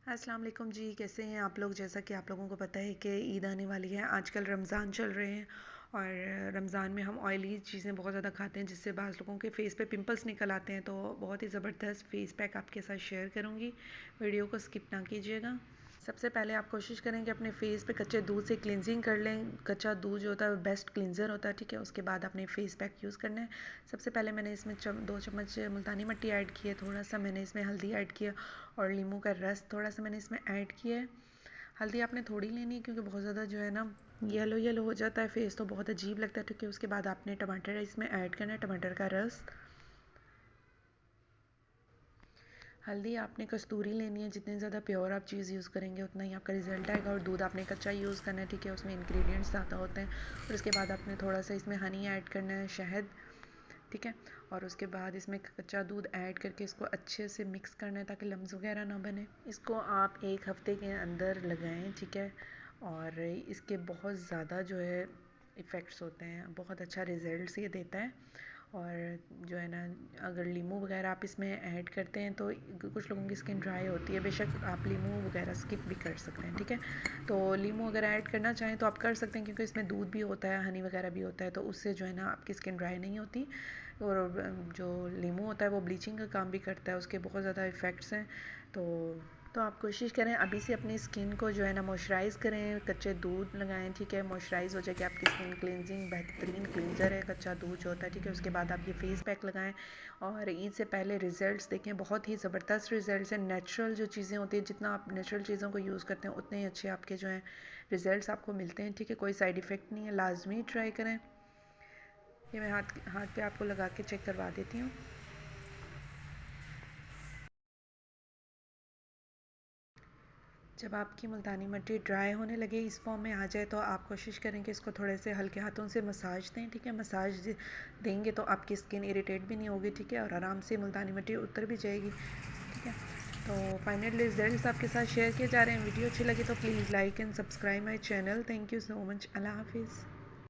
अस्सलाम वालेकुम जी, कैसे हैं आप लोग। जैसा कि आप लोगों को पता है कि ईद आने वाली है। आजकल रमज़ान चल रहे हैं और रमज़ान में हम ऑयली चीज़ें बहुत ज़्यादा खाते हैं, जिससे बाज़ लोगों के फेस पे पिंपल्स निकल आते हैं। तो बहुत ही ज़बरदस्त फेस पैक आपके साथ शेयर करूँगी, वीडियो को स्किप ना कीजिएगा। सबसे पहले आप कोशिश करें कि अपने फेस पे कच्चे दूध से क्लिनजिंग कर लें। कच्चा दूध जो होता है वो बेस्ट क्लिनज़र होता है, ठीक है। उसके बाद अपने फेस पैक यूज़ करना है। सबसे पहले मैंने इसमें 2 चम्मच मुल्तानी मिट्टी ऐड की है, थोड़ा सा मैंने इसमें हल्दी ऐड किया और नींबू का रस थोड़ा सा मैंने इसमें ऐड किया है। हल्दी आपने थोड़ी लेनी है क्योंकि बहुत ज़्यादा जो है ना येलो येलो हो जाता है फेस, तो बहुत अजीब लगता है, ठीक है। उसके बाद आपने टमाटर इसमें ऐड करना है, टमाटर का रस। हल्दी आपने कस्तूरी लेनी है। जितनी ज़्यादा प्योर आप चीज़ यूज़ करेंगे उतना ही आपका रिजल्ट आएगा। और दूध आपने कच्चा यूज़ करना है, ठीक है। उसमें इंग्रेडिएंट्स ज़्यादा होते हैं। और उसके बाद आपने थोड़ा सा इसमें हनी ऐड करना है, शहद, ठीक है। और उसके बाद इसमें कच्चा दूध ऐड करके इसको अच्छे से मिक्स करना है ताकि लम्स वगैरह ना बने। इसको आप 1 हफ़्ते के अंदर लगाएं, ठीक है। और इसके बहुत ज़्यादा जो है इफ़ेक्ट्स होते हैं, बहुत अच्छा रिज़ल्ट ये देता है। और जो है ना, अगर लीमू वगैरह आप इसमें ऐड करते हैं तो कुछ लोगों की स्किन ड्राई होती है, बेशक आप लीमू वगैरह स्किप भी कर सकते हैं, ठीक है। तो लीमू अगर ऐड करना चाहें तो आप कर सकते हैं क्योंकि इसमें दूध भी होता है, हनी वगैरह भी होता है, तो उससे जो है ना आपकी स्किन ड्राई नहीं होती। और जो लीमू होता है वो ब्लीचिंग का काम भी करता है, उसके बहुत ज़्यादा इफ़ेक्ट्स हैं। तो आप कोशिश करें अभी से अपनी स्किन को जो है ना मॉइस्चराइज़ करें, कच्चे दूध लगाएं, ठीक है। मॉइस्चराइज़ हो जाएगी आपकी स्किन, क्लिनजिंग बेहतरीन क्लिनजर है कच्चा दूध जो होता है, ठीक है। उसके बाद आप ये फेस पैक लगाएं और ईद से पहले रिजल्ट्स देखें, बहुत ही ज़बरदस्त रिजल्ट्स हैं। नेचुरल जो चीज़ें होती हैं, जितना आप नेचुरल चीज़ों को यूज़ करते हैं उतने ही अच्छे आपके जो हैं रिजल्ट्स आपको मिलते हैं, ठीक है। कोई साइड इफ़ेक्ट नहीं है, लाजमी ट्राई करें। ये मैं हाथ हाथ पे आपको लगा के चेक करवा देती हूँ। जब आपकी मुल्तानी मिट्टी ड्राई होने लगे, इस फॉर्म में आ जाए, तो आप कोशिश करें कि इसको थोड़े से हल्के हाथों से मसाज दें, ठीक है। मसाज देंगे तो आपकी स्किन इरिटेट भी नहीं होगी, ठीक है। और आराम से मुल्तानी मिट्टी उतर भी जाएगी, ठीक है। तो फाइनल रिजल्ट्स आपके साथ शेयर किए जा रहे हैं। वीडियो अच्छी लगी तो please like and subscribe my channel. Thank you so much. अल्लाह हाफिज़।